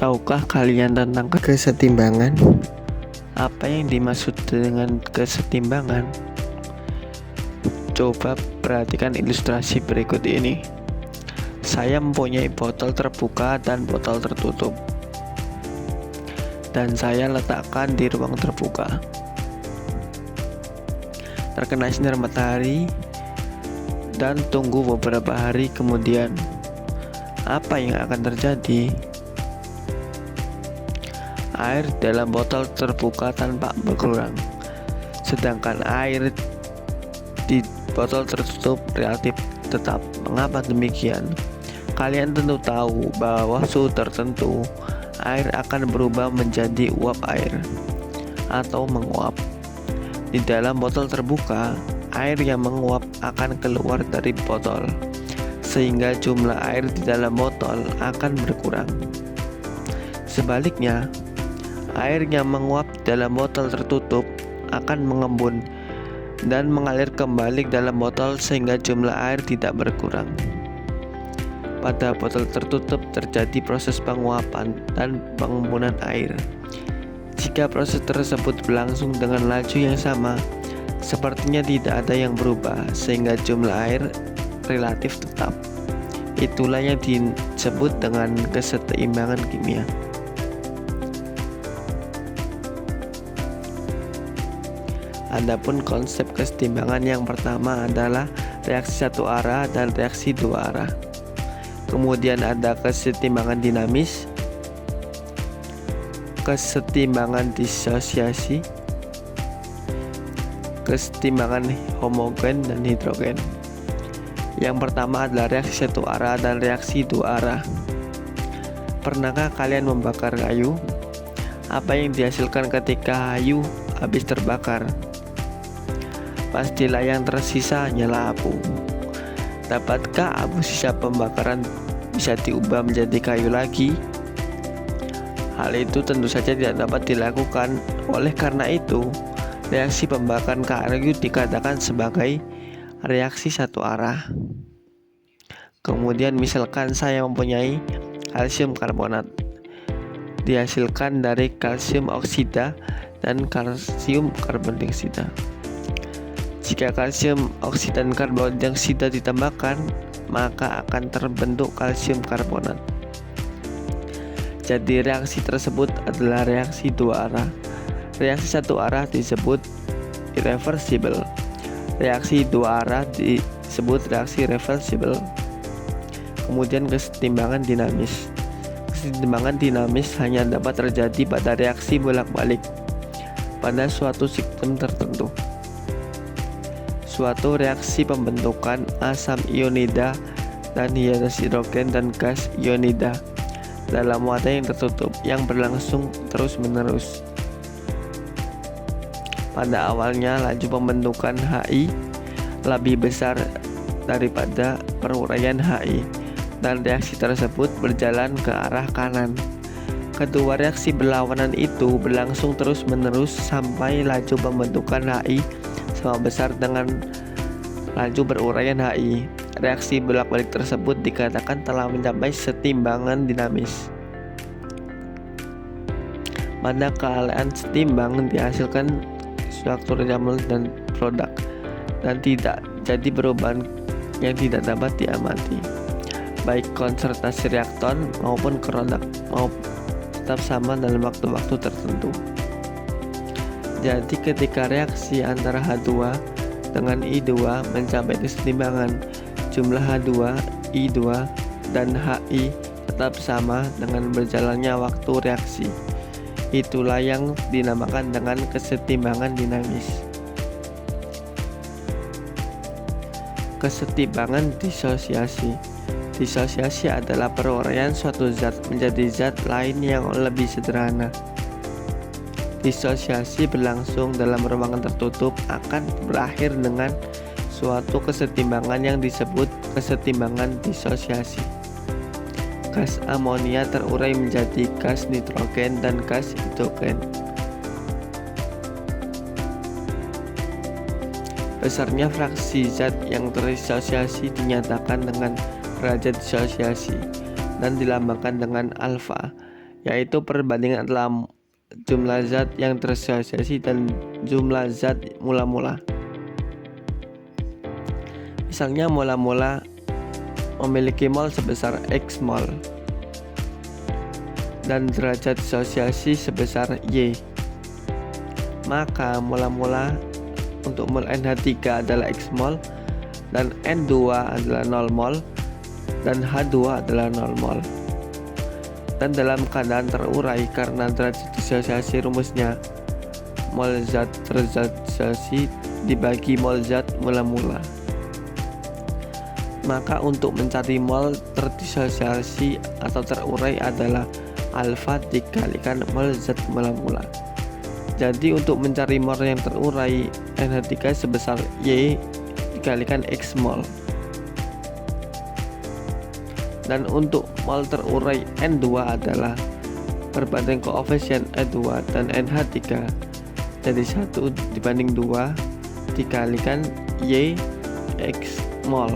Tahukah kalian tentang kesetimbangan? Apa yang dimaksud dengan kesetimbangan? Coba perhatikan ilustrasi berikut ini. Saya mempunyai botol terbuka dan botol tertutup, dan saya letakkan di ruang terbuka. Terkena sinar matahari dan tunggu beberapa hari kemudian. Apa yang akan terjadi? Air dalam botol terbuka tampak berkurang, sedangkan air di botol tertutup relatif tetap. Mengapa demikian? Kalian tentu tahu bahwa suhu tertentu air akan berubah menjadi uap air atau menguap. Di dalam botol terbuka, air yang menguap akan keluar dari botol, sehingga jumlah air di dalam botol akan berkurang. Sebaliknya, air yang menguap dalam botol tertutup akan mengembun dan mengalir kembali ke dalam botol sehingga jumlah air tidak berkurang. Pada botol tertutup terjadi proses penguapan dan pengembunan air. Jika proses tersebut berlangsung dengan laju yang sama, sepertinya tidak ada yang berubah sehingga jumlah air relatif tetap. Itulah yang disebut dengan kesetimbangan kimia. Adapun konsep kesetimbangan yang pertama adalah reaksi satu arah dan reaksi dua arah. Kemudian ada kesetimbangan dinamis, kesetimbangan disosiasi, kesetimbangan homogen dan heterogen. Yang pertama adalah reaksi satu arah dan reaksi dua arah. Pernahkah kalian membakar kayu? Apa yang dihasilkan ketika kayu habis terbakar? Pastilah yang tersisa hanyalah abu. Dapatkah abu sisa pembakaran bisa diubah menjadi kayu lagi? Hal itu tentu saja tidak dapat dilakukan. Oleh karena itu, reaksi pembakaran kayu dikatakan sebagai reaksi satu arah. Kemudian misalkan saya mempunyai kalsium karbonat, dihasilkan dari kalsium oksida dan kalsium karbondioksida. Jika kalsium oksida dan karbondioksida ditambahkan, maka akan terbentuk kalsium karbonat. Jadi reaksi tersebut adalah reaksi dua arah. Reaksi satu arah disebut irreversible. Reaksi dua arah disebut reaksi reversible. Kemudian kesetimbangan dinamis. Kesetimbangan dinamis hanya dapat terjadi pada reaksi bolak-balik pada suatu sistem tertentu. Suatu reaksi pembentukan asam ionida dan hidrogen dan gas ionida dalam wadah yang tertutup yang berlangsung terus-menerus. Pada awalnya laju pembentukan HI lebih besar daripada peruraian HI dan reaksi tersebut berjalan ke arah kanan. Kedua reaksi berlawanan itu berlangsung terus-menerus sampai laju pembentukan HI sama besar dengan laju beruraian HI. Reaksi bolak-balik tersebut dikatakan telah mencapai setimbangan dinamis. Pada keadaan setimbang dihasilkan suatu reaksi dan produk, dan tidak jadi perubahan yang tidak dapat diamati. Baik konsentrasi reaktan maupun produk tetap sama dalam waktu-waktu tertentu. Jadi ketika reaksi antara H2 dengan I2 mencapai kesetimbangan, jumlah H2, I2, dan HI tetap sama dengan berjalannya waktu reaksi. Itulah yang dinamakan dengan kesetimbangan dinamis. Kesetimbangan disosiasi. Disosiasi adalah peruraian suatu zat menjadi zat lain yang lebih sederhana. Disosiasi berlangsung dalam ruangan tertutup akan berakhir dengan suatu kesetimbangan yang disebut kesetimbangan disosiasi. Gas amonia terurai menjadi gas nitrogen dan gas hidrogen. Besarnya fraksi zat yang terdisosiasi dinyatakan dengan derajat disosiasi dan dilambangkan dengan alfa, yaitu perbandingan antara jumlah zat yang terasosiasi dan jumlah zat mula-mula. Misalnya mula-mula memiliki mol sebesar X mol dan derajat disosiasi sebesar Y. Maka mula-mula untuk mol NH3 adalah X mol dan N2 adalah 0 mol dan H2 adalah 0 mol. Dan dalam keadaan terurai karena derajat disosiasi rumusnya mol zat terdisosiasi dibagi mol zat mula-mula. Maka untuk mencari mol terdisosiasi atau terurai adalah alfa dikalikan mol zat mula-mula. Jadi untuk mencari mol yang terurai NH3 sebesar Y dikalikan X mol. Dan untuk mol terurai N2 adalah perbandingan koefisien E2 dan NH3, jadi 1 dibanding 2 dikalikan Y X mol.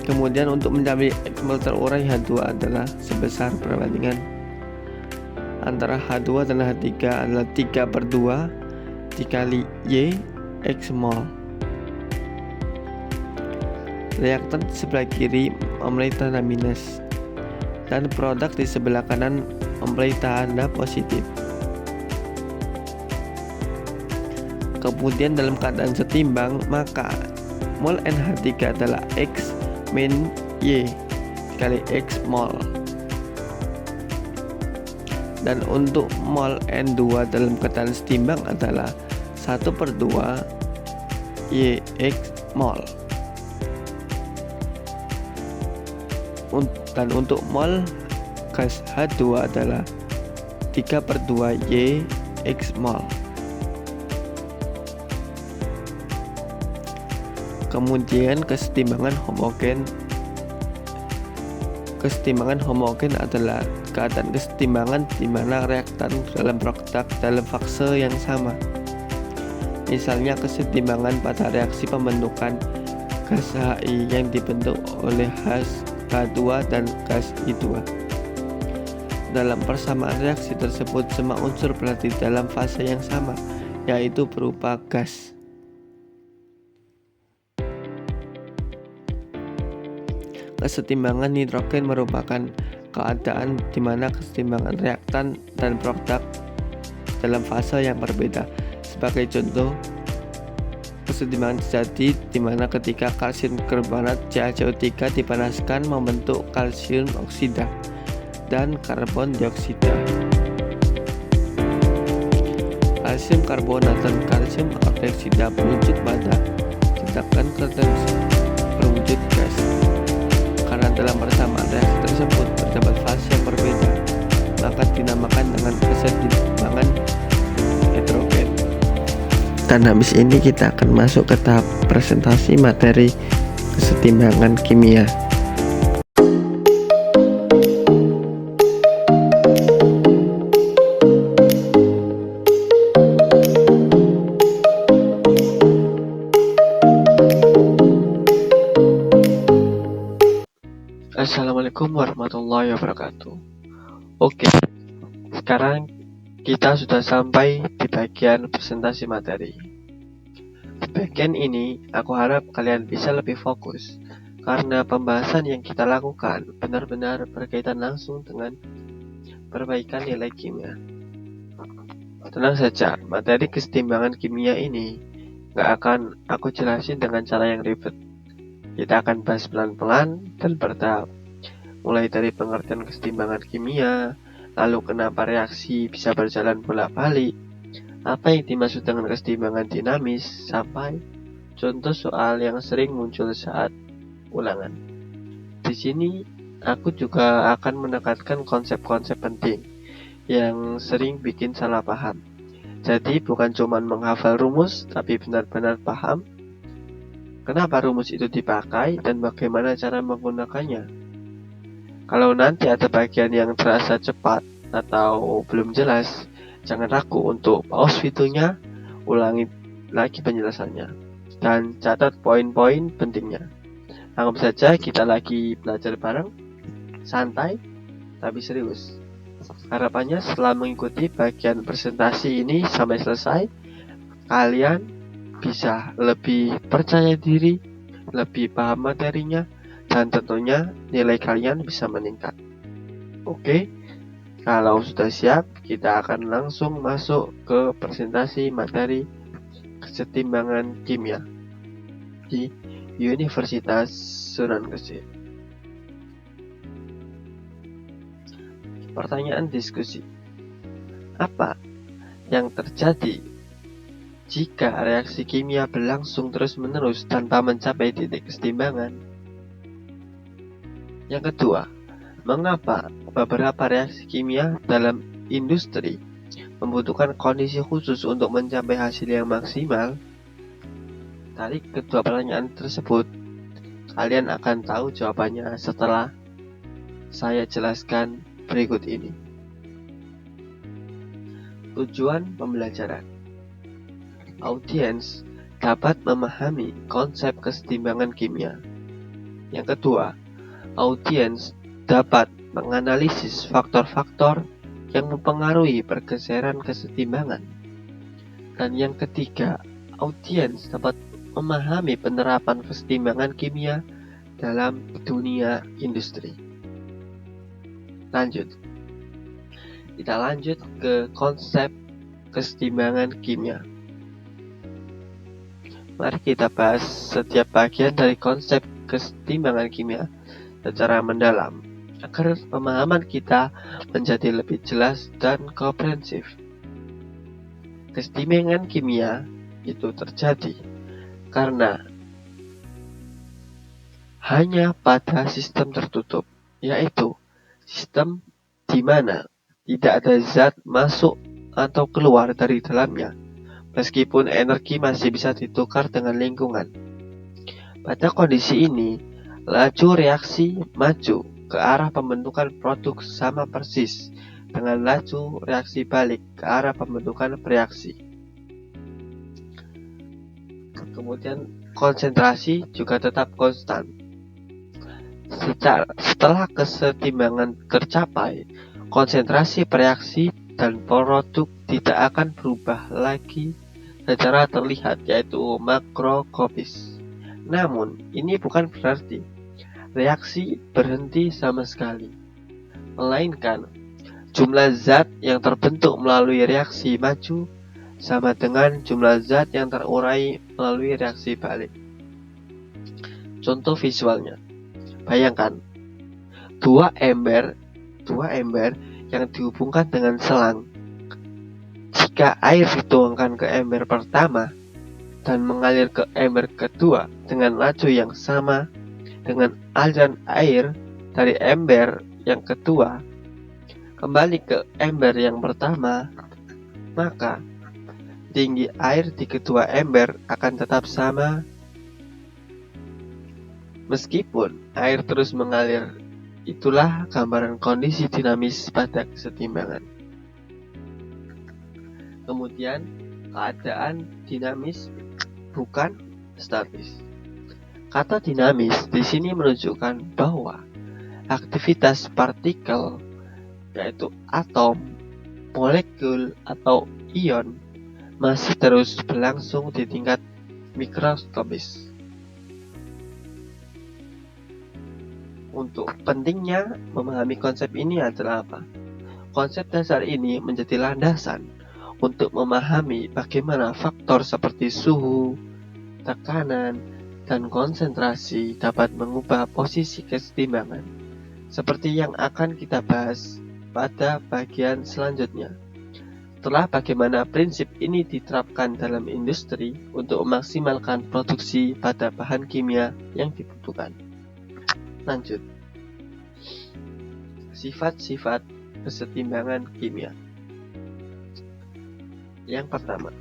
Kemudian untuk mencari X mol terurai H2 adalah sebesar perbandingan antara H2 dan H3 adalah 3/2 dikali Y X mol. Reaktan di sebelah kiri memiliki tanda minus dan produk di sebelah kanan memiliki tanda positif. Kemudian dalam keadaan setimbang, maka mol NH3 adalah X min Y dikali X mol. Dan untuk mol N2 dalam keadaan setimbang adalah 1/2 YX mol. Dan untuk mol gas H2 adalah 3/2 YX mol. Kemudian kesetimbangan homogen adalah keadaan kesetimbangan di mana reaktan dalam produk dalam fase yang sama. Misalnya kesetimbangan pada reaksi pembentukan gas HI yang dibentuk oleh H2 dan gas I2. Dalam persamaan reaksi tersebut semua unsur berada di dalam fase yang sama, yaitu berupa gas. Kesetimbangan nitrogen merupakan keadaan di mana kesetimbangan reaktan dan produk dalam fase yang berbeda. Sebagai contoh, kesetimbangan terjadi di mana ketika kalsium karbonat CaCO3 dipanaskan membentuk kalsium oksida dan karbon dioksida. Kalsium karbonat dan kalsium dioksida berwujud pada sedangkan kondensat berwujud gas. Karena dalam persamaan reaksi tersebut terdapat fase yang berbeda, maka dinamakan dengan kesetimbangan heterogen. Dan habis ini kita akan masuk ke tahap presentasi materi kesetimbangan kimia. Assalamualaikum warahmatullahi wabarakatuh. Oke, sekarang kita sudah sampai di bagian presentasi materi. Di bagian ini, aku harap kalian bisa lebih fokus karena pembahasan yang kita lakukan benar-benar berkaitan langsung dengan perbaikan nilai kimia. Tenang saja, materi kesetimbangan kimia ini gak akan aku jelasin dengan cara yang ribet. Kita akan bahas pelan-pelan dan bertahap, mulai dari pengertian kesetimbangan kimia, lalu kenapa reaksi bisa berjalan bolak-balik, apa yang dimaksud dengan kesetimbangan dinamis, sampai contoh soal yang sering muncul saat ulangan. Di sini aku juga akan menekankan konsep-konsep penting yang sering bikin salah paham. Jadi bukan cuma menghafal rumus, tapi benar-benar paham kenapa rumus itu dipakai dan bagaimana cara menggunakannya. Kalau nanti ada bagian yang terasa cepat atau belum jelas, jangan ragu untuk pause videonya, ulangi lagi penjelasannya, dan catat poin-poin pentingnya. Anggap saja kita lagi belajar bareng, santai tapi serius. Harapannya setelah mengikuti bagian presentasi ini sampai selesai, kalian bisa lebih percaya diri, lebih paham materinya, dan tentunya nilai kalian bisa meningkat. Oke, kalau sudah siap, kita akan langsung masuk ke presentasi materi kesetimbangan kimia di Universitas Sunan Gede. Pertanyaan diskusi. Apa yang terjadi jika reaksi kimia berlangsung terus-menerus tanpa mencapai titik kesetimbangan? Yang kedua, mengapa beberapa reaksi kimia dalam industri membutuhkan kondisi khusus untuk mencapai hasil yang maksimal? Dari kedua pertanyaan tersebut, kalian akan tahu jawabannya setelah saya jelaskan berikut ini. Tujuan pembelajaran. Audiens dapat memahami konsep kesetimbangan kimia. Yang kedua, audiens dapat menganalisis faktor-faktor yang mempengaruhi pergeseran kesetimbangan. Dan yang ketiga, audiens dapat memahami penerapan kesetimbangan kimia dalam dunia industri. Kita lanjut ke konsep kesetimbangan kimia. Mari kita bahas setiap bagian dari konsep kesetimbangan kimia secara mendalam agar pemahaman kita menjadi lebih jelas dan komprehensif. Kesetimbangan kimia itu terjadi karena hanya pada sistem tertutup, yaitu sistem di mana tidak ada zat masuk atau keluar dari dalamnya, meskipun energi masih bisa ditukar dengan lingkungan. Pada kondisi ini, laju reaksi maju ke arah pembentukan produk sama persis dengan laju reaksi balik ke arah pembentukan reaksi. Kemudian konsentrasi juga tetap konstan. Setelah kesetimbangan tercapai, konsentrasi reaksi dan produk tidak akan berubah lagi secara terlihat, yaitu makroskopis. Namun, ini bukan berarti reaksi berhenti sama sekali, melainkan jumlah zat yang terbentuk melalui reaksi maju sama dengan jumlah zat yang terurai melalui reaksi balik. Contoh visualnya, bayangkan dua ember yang dihubungkan dengan selang. Jika air dituangkan ke ember pertama dan mengalir ke ember kedua dengan laju yang sama dengan aliran air dari ember yang kedua kembali ke ember yang pertama, maka tinggi air di kedua ember akan tetap sama meskipun air terus mengalir. Itulah gambaran kondisi dinamis pada kesetimbangan. Kemudian, keadaan dinamis bukan statis. Kata dinamis di sini menunjukkan bahwa aktivitas partikel, yaitu atom, molekul, atau ion, masih terus berlangsung di tingkat mikroskopis. Untuk pentingnya memahami konsep ini adalah apa? Konsep dasar ini menjadi landasan untuk memahami bagaimana faktor seperti suhu, tekanan, dan konsentrasi dapat mengubah posisi kesetimbangan, seperti yang akan kita bahas pada bagian selanjutnya. Setelah bagaimana prinsip ini diterapkan dalam industri untuk memaksimalkan produksi pada bahan kimia yang dibutuhkan. Lanjut. Sifat-sifat kesetimbangan kimia. Yang pertama,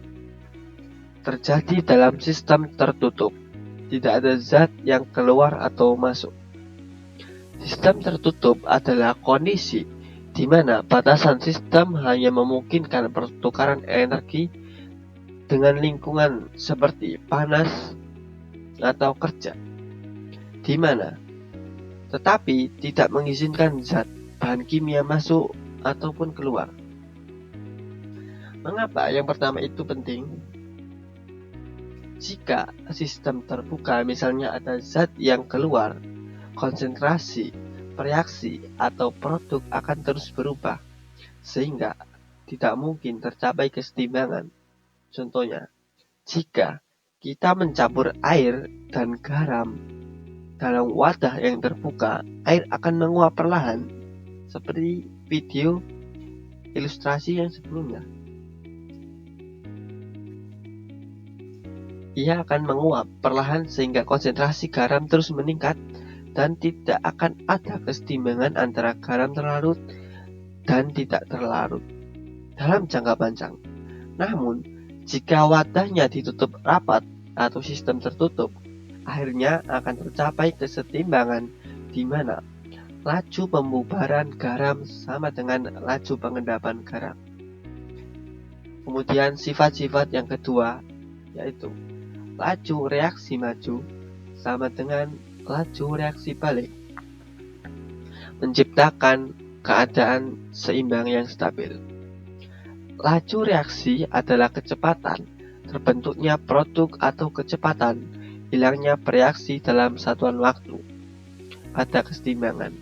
terjadi dalam sistem tertutup. Tidak ada zat yang keluar atau masuk. Sistem tertutup adalah kondisi di mana batasan sistem hanya memungkinkan pertukaran energi dengan lingkungan seperti panas atau kerja, di mana tetapi tidak mengizinkan zat bahan kimia masuk ataupun keluar. Mengapa yang pertama itu penting? Jika sistem terbuka, misalnya ada zat yang keluar, konsentrasi, reaksi, atau produk akan terus berubah, sehingga tidak mungkin tercapai keseimbangan. Contohnya, jika kita mencampur air dan garam dalam wadah yang terbuka, air akan menguap perlahan, seperti video ilustrasi yang sebelumnya. Ia akan menguap perlahan sehingga konsentrasi garam terus meningkat dan tidak akan ada keseimbangan antara garam terlarut dan tidak terlarut dalam jangka panjang. Namun, jika wadahnya ditutup rapat atau sistem tertutup, akhirnya akan tercapai keseimbangan di mana laju pembubaran garam sama dengan laju pengendapan garam. Kemudian sifat-sifat yang kedua yaitu laju reaksi maju sama dengan laju reaksi balik, menciptakan keadaan seimbang yang stabil. Laju reaksi adalah kecepatan terbentuknya produk atau kecepatan hilangnya bereaksi dalam satuan waktu pada keseimbangan.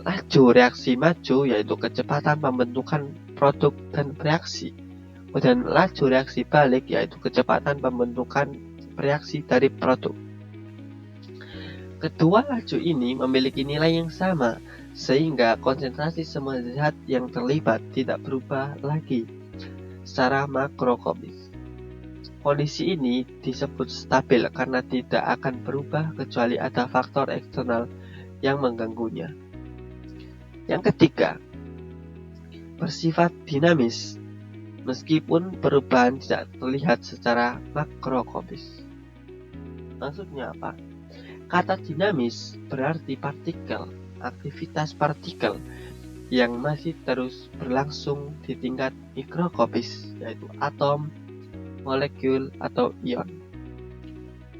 Laju reaksi maju yaitu kecepatan pembentukan produk dan bereaksi. Kemudian laju reaksi balik yaitu kecepatan pembentukan reaksi dari produk. Kedua laju ini memiliki nilai yang sama, sehingga konsentrasi semua zat yang terlibat tidak berubah lagi secara makroskopis. Kondisi ini disebut stabil karena tidak akan berubah kecuali ada faktor eksternal yang mengganggunya. Yang ketiga, bersifat dinamis. Meskipun perubahan tidak terlihat secara makroskopis. Maksudnya apa? Kata dinamis berarti partikel, aktivitas partikel yang masih terus berlangsung di tingkat mikroskopis, yaitu atom, molekul, atau ion.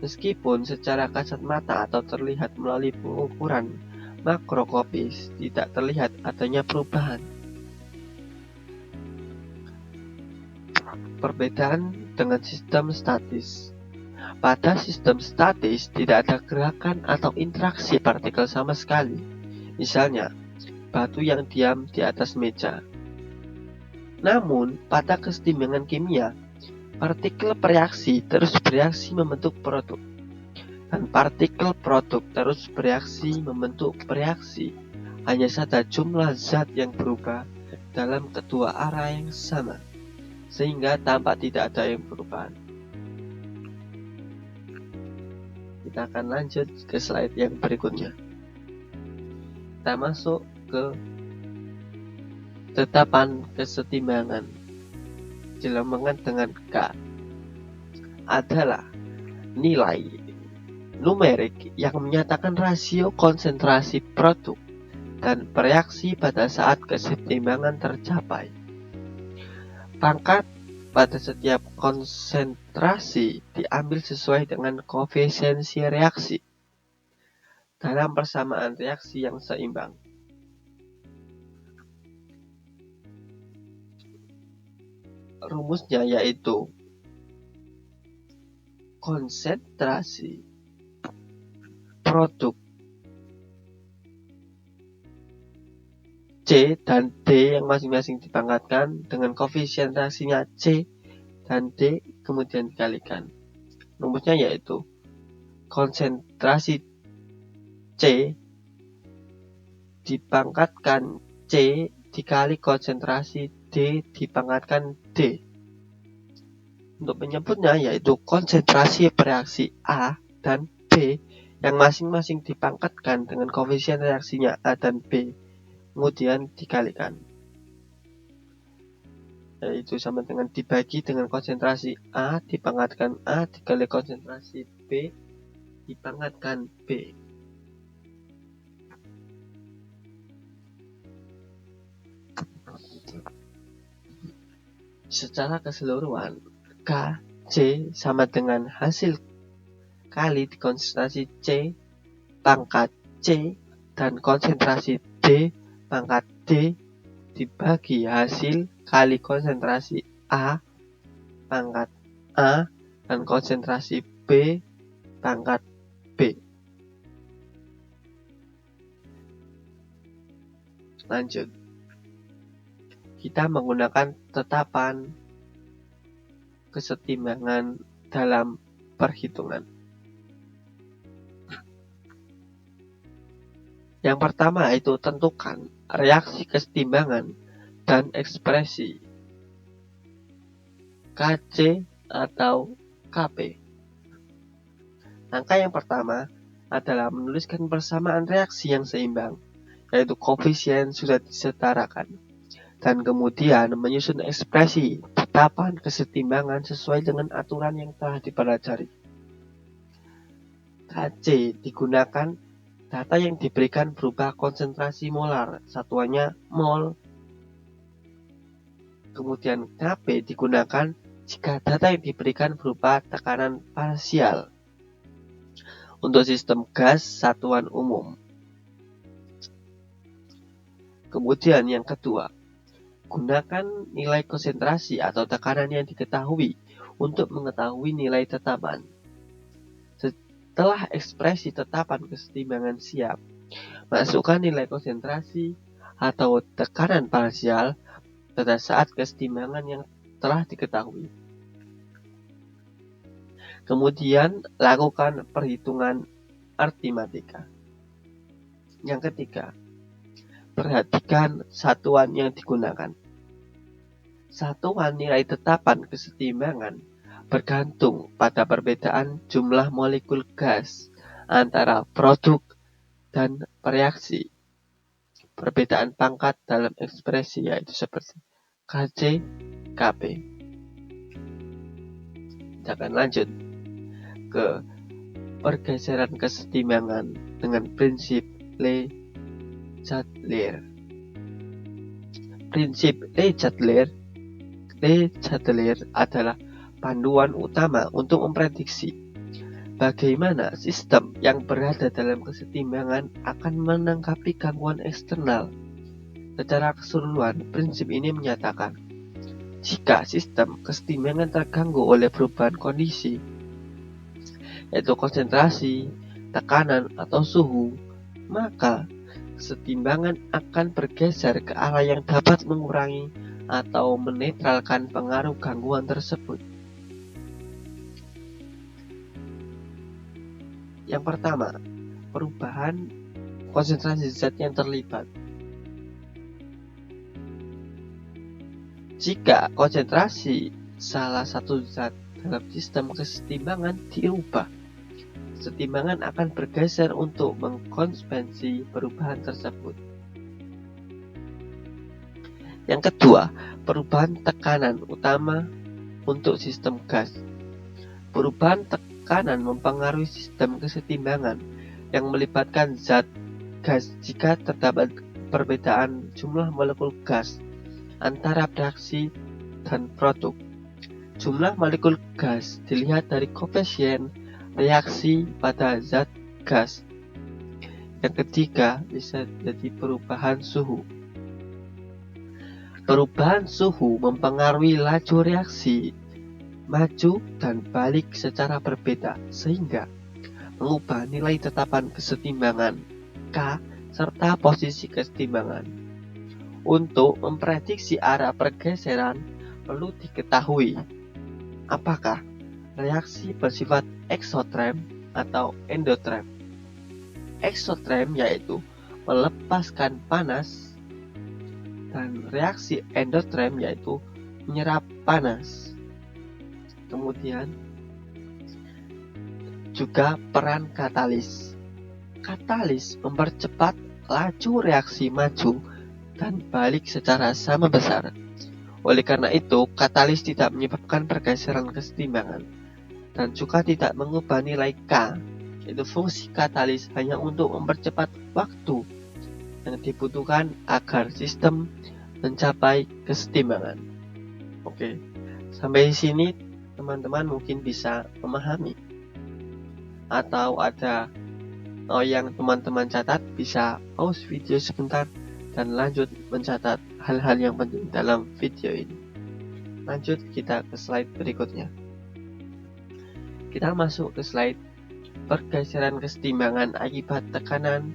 Meskipun secara kasat mata atau terlihat melalui pengukuran makroskopis, tidak terlihat adanya perubahan. Perbedaan dengan sistem statis. Pada sistem statis tidak ada gerakan atau interaksi partikel sama sekali. Misalnya, batu yang diam di atas meja. Namun, pada keseimbangan kimia, partikel bereaksi terus bereaksi membentuk produk. Dan partikel produk terus bereaksi membentuk bereaksi. Hanya saja jumlah zat yang berubah dalam kedua arah yang sama, sehingga tampak tidak ada yang perubahan. Kita akan lanjut ke slide yang berikutnya. Kita masuk ke tetapan kesetimbangan. Dilambangkan dengan K adalah nilai numerik yang menyatakan rasio konsentrasi produk dan bereaksi pada saat kesetimbangan tercapai. Pangkat pada setiap konsentrasi diambil sesuai dengan koefisiensi reaksi dalam persamaan reaksi yang seimbang. Rumusnya yaitu konsentrasi produk C dan D yang masing-masing dipangkatkan dengan koefisien reaksinya C dan D kemudian dikalikan. Rumusnya yaitu konsentrasi C dipangkatkan C dikali konsentrasi D dipangkatkan D. Untuk menyebutnya yaitu konsentrasi bereaksi A dan B yang masing-masing dipangkatkan dengan koefisien reaksinya A dan B kemudian dikalikan, yaitu sama dengan dibagi dengan konsentrasi A dipangkatkan A dikali konsentrasi B dipangkatkan B. Secara keseluruhan K, C sama dengan hasil kali konsentrasi C pangkat C dan konsentrasi D pangkat D dibagi hasil kali konsentrasi A pangkat A dan konsentrasi B pangkat B. Lanjut. Kita menggunakan tetapan kesetimbangan dalam perhitungan. Yang pertama itu tentukan reaksi kesetimbangan dan ekspresi KC atau KP. Langkah yang pertama adalah menuliskan persamaan reaksi yang seimbang, yaitu koefisien sudah disetarakan, dan kemudian menyusun ekspresi tetapan kesetimbangan sesuai dengan aturan yang telah dipelajari. KC digunakan data yang diberikan berupa konsentrasi molar, satuannya mol. Kemudian KP digunakan jika data yang diberikan berupa tekanan parsial. Untuk sistem gas, satuan umum. Kemudian yang kedua, gunakan nilai konsentrasi atau tekanan yang diketahui untuk mengetahui nilai tetapan. Setelah ekspresi tetapan kesetimbangan siap, masukkan nilai konsentrasi atau tekanan parsial pada saat kesetimbangan yang telah diketahui. Kemudian lakukan perhitungan aritmatika. Yang ketiga, perhatikan satuan yang digunakan. Satuan nilai tetapan kesetimbangan bergantung pada perbedaan jumlah molekul gas antara produk dan reaksi. Perbedaan pangkat dalam ekspresi yaitu seperti KC, KP. Kita akan lanjut ke pergeseran kesetimbangan dengan prinsip Le Chatelier. Prinsip Le Chatelier adalah panduan utama untuk memprediksi bagaimana sistem yang berada dalam kesetimbangan akan menanggapi gangguan eksternal. Secara keseluruhan, prinsip ini menyatakan jika sistem kesetimbangan terganggu oleh perubahan kondisi, yaitu konsentrasi, tekanan, atau suhu, maka kesetimbangan akan bergeser ke arah yang dapat mengurangi atau menetralkan pengaruh gangguan tersebut. Yang pertama, perubahan konsentrasi zat yang terlibat. Jika konsentrasi salah satu zat dalam sistem kesetimbangan diubah, kesetimbangan akan bergeser untuk mengkompensi perubahan tersebut. Yang kedua, perubahan tekanan utama untuk sistem gas. Perubahan tekanan mempengaruhi sistem kesetimbangan yang melibatkan zat gas jika terdapat perbedaan jumlah molekul gas antara reaksi dan produk. Jumlah molekul gas dilihat dari koefisien reaksi pada zat gas. Yang ketiga bisa jadi perubahan suhu. Perubahan suhu mempengaruhi laju reaksi maju dan balik secara berbeda, sehingga mengubah nilai tetapan kesetimbangan K serta posisi kesetimbangan. Untuk memprediksi arah pergeseran, perlu diketahui apakah reaksi bersifat eksotrem atau endotrem. Eksotrem yaitu melepaskan panas, dan reaksi endotrem yaitu menyerap panas. Kemudian juga peran katalis. Katalis mempercepat laju reaksi maju dan balik secara sama besar. Oleh karena itu, katalis tidak menyebabkan pergeseran kesetimbangan dan juga tidak mengubah nilai K, yaitu fungsi katalis hanya untuk mempercepat waktu yang dibutuhkan agar sistem mencapai kesetimbangan. Oke, sampai di sini teman-teman mungkin bisa memahami, atau ada yang teman-teman catat, bisa pause video sebentar dan lanjut mencatat hal-hal yang penting dalam video ini. Lanjut kita ke slide berikutnya. Kita masuk ke slide pergeseran kesetimbangan akibat tekanan.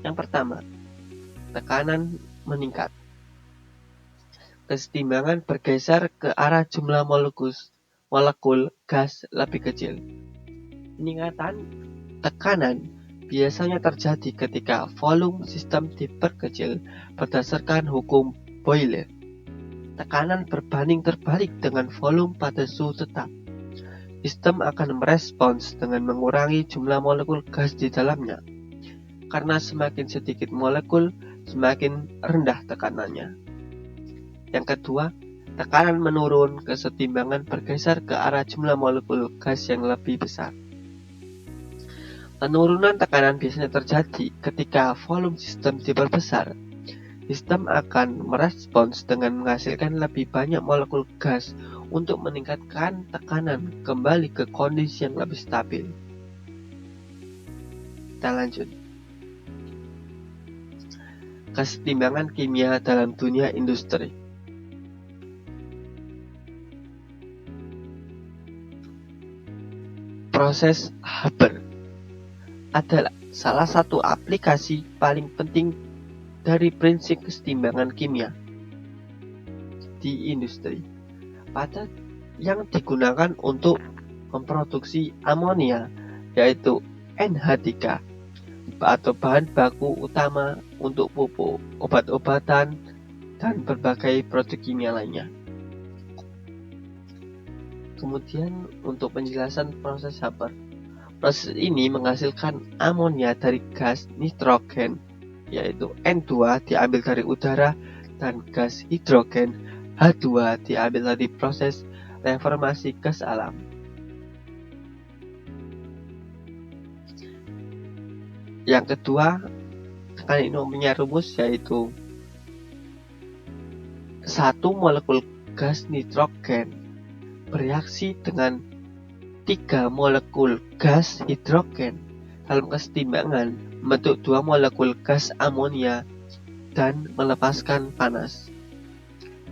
Yang pertama, tekanan meningkat. Kesetimbangan bergeser ke arah jumlah molekul gas lebih kecil. Peningkatan tekanan biasanya terjadi ketika volume sistem diperkecil berdasarkan hukum Boyle. Tekanan berbanding terbalik dengan volume pada suhu tetap. Sistem akan merespons dengan mengurangi jumlah molekul gas di dalamnya. Karena semakin sedikit molekul, semakin rendah tekanannya. Yang kedua, tekanan menurun, kesetimbangan bergeser ke arah jumlah molekul gas yang lebih besar. Penurunan tekanan biasanya terjadi ketika volume sistem diperbesar. Sistem akan merespons dengan menghasilkan lebih banyak molekul gas untuk meningkatkan tekanan kembali ke kondisi yang lebih stabil. Kita lanjut. Kesetimbangan kimia dalam dunia industri. Proses Haber adalah salah satu aplikasi paling penting dari prinsip kesetimbangan kimia di industri, pada yang digunakan untuk memproduksi amonia, yaitu NH3, atau bahan baku utama untuk pupuk, obat-obatan, dan berbagai produk kimia lainnya. Kemudian untuk penjelasan proses Haber. Proses ini menghasilkan amonia dari gas nitrogen, yaitu N2 diambil dari udara, dan gas hidrogen H2 diambil dari proses reformasi gas alam. Yang kedua, tekanan ini mempunyai rumus, yaitu satu molekul gas nitrogen bereaksi dengan 3 molekul gas hidrogen dalam kesetimbangan membentuk 2 molekul gas amonia dan melepaskan panas.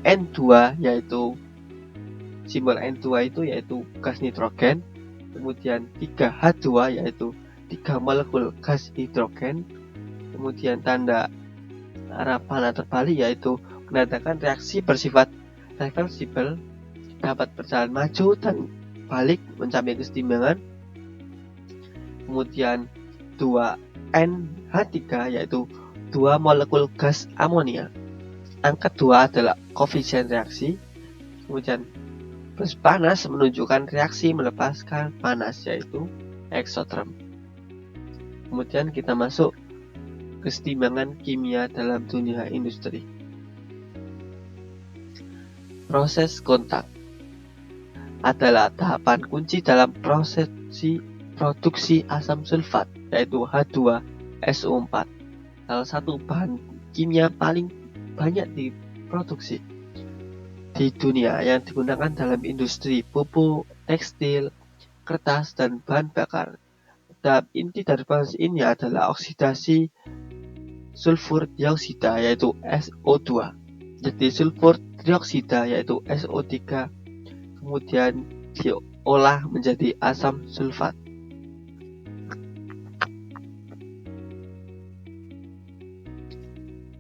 N2 yaitu simbol N2 itu yaitu gas nitrogen, kemudian 3H2 yaitu 3 molekul gas hidrogen, kemudian tanda arah panah terbalik yaitu menandakan reaksi bersifat reversible, dapat berjalan maju dan balik mencapai kesetimbangan. Kemudian 2NH3 yaitu 2 molekul gas amonia. Angka 2 adalah koefisien reaksi. Kemudian plus panas menunjukkan reaksi melepaskan panas, yaitu eksoterm. Kemudian kita masuk kesetimbangan kimia dalam dunia industri. Proses kontak adalah tahapan kunci dalam prosesi produksi asam sulfat, yaitu H2SO4, salah satu bahan kimia paling banyak diproduksi di dunia yang digunakan dalam industri pupuk, tekstil, kertas, dan bahan bakar. Tahap inti dari proses ini adalah oksidasi sulfur dioksida, yaitu SO2, jadi sulfur trioksida, yaitu SO3, kemudian diolah menjadi asam sulfat.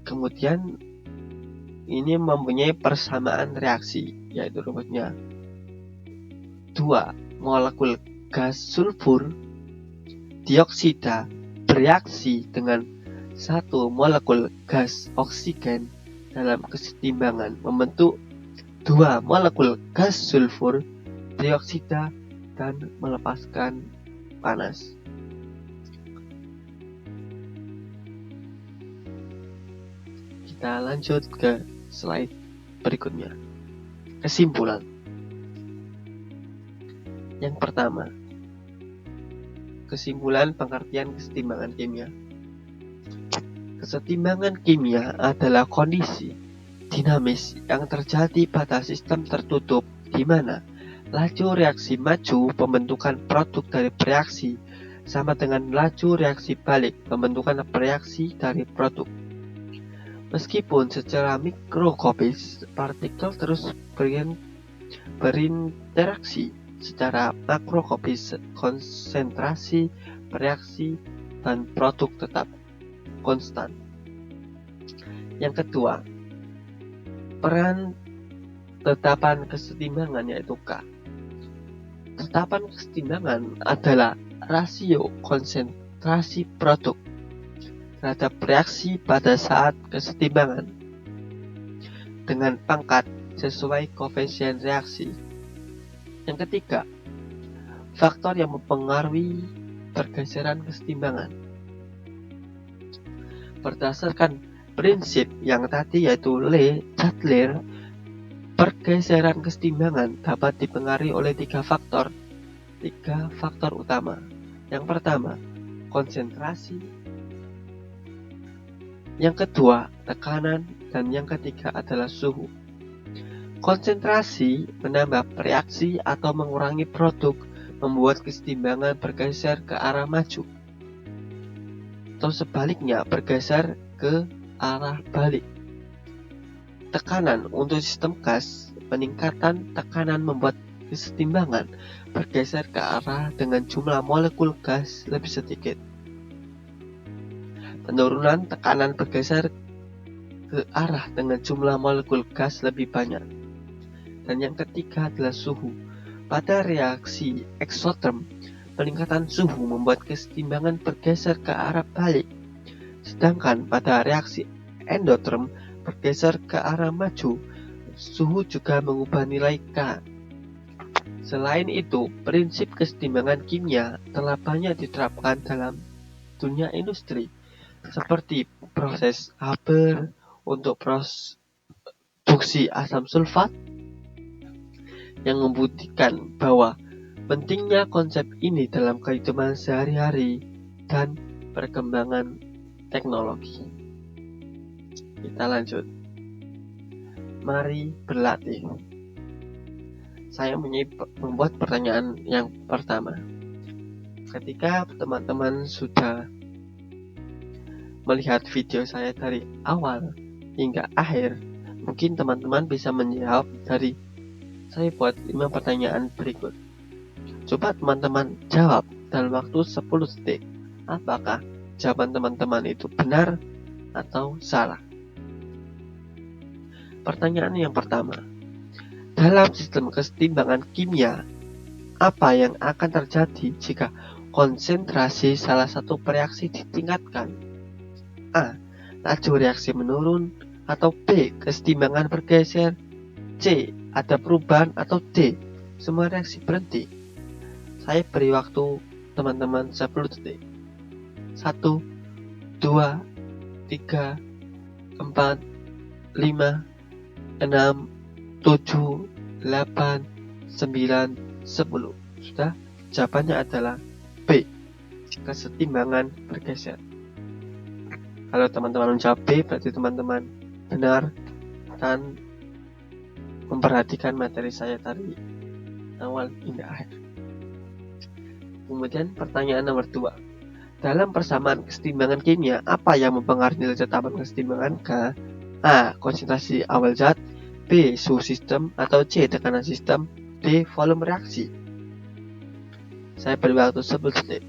Kemudian ini mempunyai persamaan reaksi, yaitu rumusnya 2 molekul gas sulfur dioksida bereaksi dengan 1 molekul gas oksigen dalam kesetimbangan membentuk 2 molekul gas sulfur dioksida dan melepaskan panas. Kita lanjut ke slide berikutnya. Kesimpulan. Yang pertama, kesimpulan pengertian kesetimbangan kimia. Kesetimbangan kimia adalah kondisi dinamis yang terjadi pada sistem tertutup di mana laju reaksi maju pembentukan produk dari bereaksi sama dengan laju reaksi balik pembentukan reaksi dari produk. Meskipun secara mikroskopis partikel terus berinteraksi, secara makroskopis konsentrasi, reaksi, dan produk tetap konstan. Yang kedua, peran tetapan kesetimbangan yaitu K. Tetapan kesetimbangan adalah rasio konsentrasi produk terhadap reaksi pada saat kesetimbangan dengan pangkat sesuai koefisien reaksi. Yang ketiga, faktor yang mempengaruhi pergeseran kesetimbangan. Berdasarkan prinsip yang tadi yaitu Chatelain, pergeseran kesetimbangan dapat dipengaruhi oleh tiga faktor utama. Yang pertama, konsentrasi. Yang kedua, tekanan. Dan yang ketiga adalah suhu. Konsentrasi menambah reaksi atau mengurangi produk, membuat kesetimbangan bergeser ke arah maju. Atau sebaliknya, bergeser ke arah balik. Tekanan untuk sistem gas, peningkatan tekanan membuat kesetimbangan bergeser ke arah dengan jumlah molekul gas lebih sedikit. Penurunan tekanan bergeser ke arah dengan jumlah molekul gas lebih banyak. Dan yang ketiga adalah suhu. Pada reaksi eksoterm, peningkatan suhu membuat kesetimbangan bergeser ke arah balik. Sedangkan pada reaksi endoterm bergeser ke arah maju. Suhu juga mengubah nilai K. Selain itu, prinsip kesetimbangan kimia telah banyak diterapkan dalam dunia industri, seperti proses Haber untuk produksi asam sulfat, yang membuktikan bahwa pentingnya konsep ini dalam kehidupan sehari-hari dan perkembangan teknologi. Kita lanjut. Mari berlatih. Saya membuat pertanyaan yang pertama. Ketika teman-teman sudah melihat video saya dari awal hingga akhir, mungkin teman-teman bisa menjawab dari saya buat 5 pertanyaan berikut. Coba teman-teman jawab dalam waktu 10 detik. Apakah jawaban teman-teman itu benar atau salah? Pertanyaan yang pertama. Dalam sistem kesetimbangan kimia, apa yang akan terjadi jika konsentrasi salah satu reaksi ditingkatkan? A. Laju reaksi menurun, atau B. Kesetimbangan bergeser, C. Ada perubahan, atau D. Semua reaksi berhenti. Saya beri waktu teman-teman 10 detik. 1, 2, 3, 4, 5, 6, 7, 8, 9, 10. Sudah? Jawabannya adalah B. Kesetimbangan bergeser. Kalau teman-teman menjawab B, berarti teman-teman benar dan memperhatikan materi saya dari awal hingga akhir. Kemudian pertanyaan nomor 2. Dalam persamaan kesetimbangan kimia, apa yang mempengaruhi nilai tetapan kesetimbangan K? A. Konsentrasi awal zat, B. Suhu sistem, atau C. Tekanan sistem, D. Volume reaksi. Saya beri waktu 10 detik.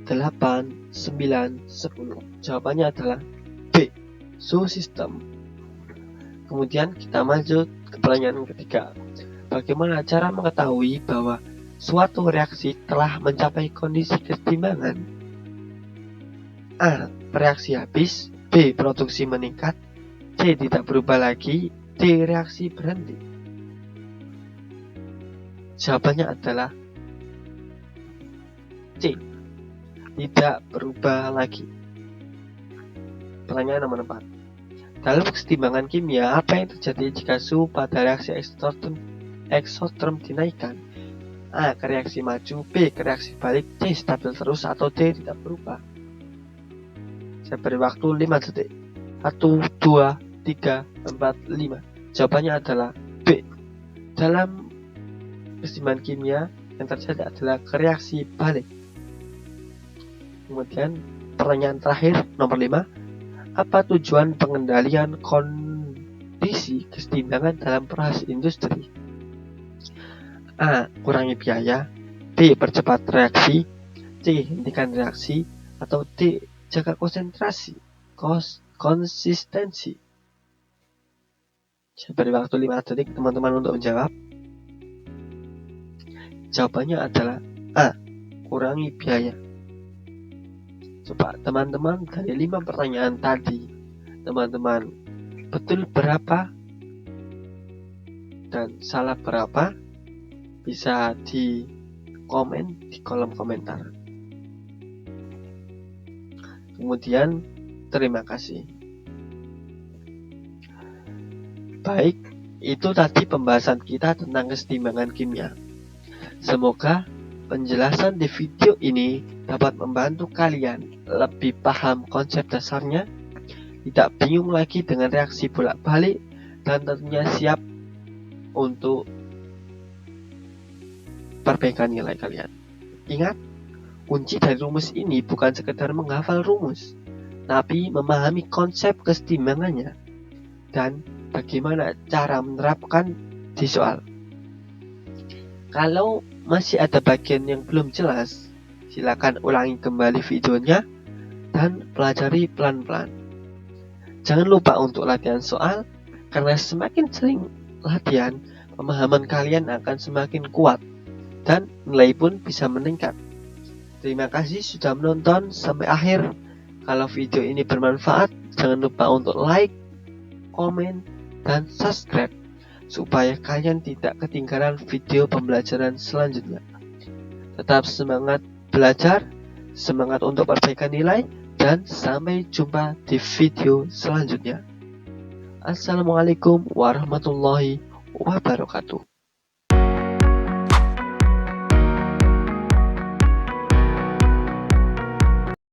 8, 9, 10. Jawabannya adalah B. Suhu sistem. Kemudian kita maju ke pertanyaan ketiga. Bagaimana cara mengetahui bahwa suatu reaksi telah mencapai kondisi kesetimbangan? A. Reaksi habis, B. Produksi meningkat, C. Tidak berubah lagi, D. Reaksi berhenti. Jawabannya adalah C. Tidak berubah lagi. Pertanyaan nomor 4. Dalam kesetimbangan kimia, apa yang terjadi jika suhu pada reaksi eksoterm dinaikkan? A. Ke reaksi maju, B. Ke reaksi balik, C. Stabil terus, atau D. Tidak berubah. Saya beri waktu 5 detik. 1, 2, 3, 4, 5. Jawabannya adalah B. Dalam keseimbangan kimia yang terjadi adalah reaksi balik. Kemudian pertanyaan terakhir nomor 5, apa tujuan pengendalian kondisi keseimbangan dalam proses industri? A. Kurangi biaya, B. Percepat reaksi, C. Hentikan reaksi, atau D. Jaga konsistensi. Saya beri waktu 5 detik teman-teman untuk menjawab. Jawabannya adalah A. Kurangi biaya. Coba teman-teman dari 5 pertanyaan tadi, teman-teman betul berapa dan salah berapa? Bisa di komen di kolom komentar. Kemudian terima kasih. Baik, itu tadi pembahasan kita tentang keseimbangan kimia. Semoga penjelasan di video ini dapat membantu kalian lebih paham konsep dasarnya, tidak bingung lagi dengan reaksi bolak-balik, dan tentunya siap untuk perbaikan nilai kalian. Ingat, kunci dari rumus ini bukan sekedar menghafal rumus, tapi memahami konsep keseimbangannya dan bagaimana cara menerapkan di soal. Kalau masih ada bagian yang belum jelas, silakan ulangi kembali videonya dan pelajari pelan-pelan. Jangan lupa untuk latihan soal, karena semakin sering latihan, pemahaman kalian akan semakin kuat dan nilai pun bisa meningkat. Terima kasih sudah menonton sampai akhir. Kalau video ini bermanfaat, jangan lupa untuk like, komen, dan subscribe supaya kalian tidak ketinggalan video pembelajaran selanjutnya. Tetap semangat belajar, semangat untuk perbaikan nilai, dan sampai jumpa di video selanjutnya. Assalamualaikum warahmatullahi wabarakatuh.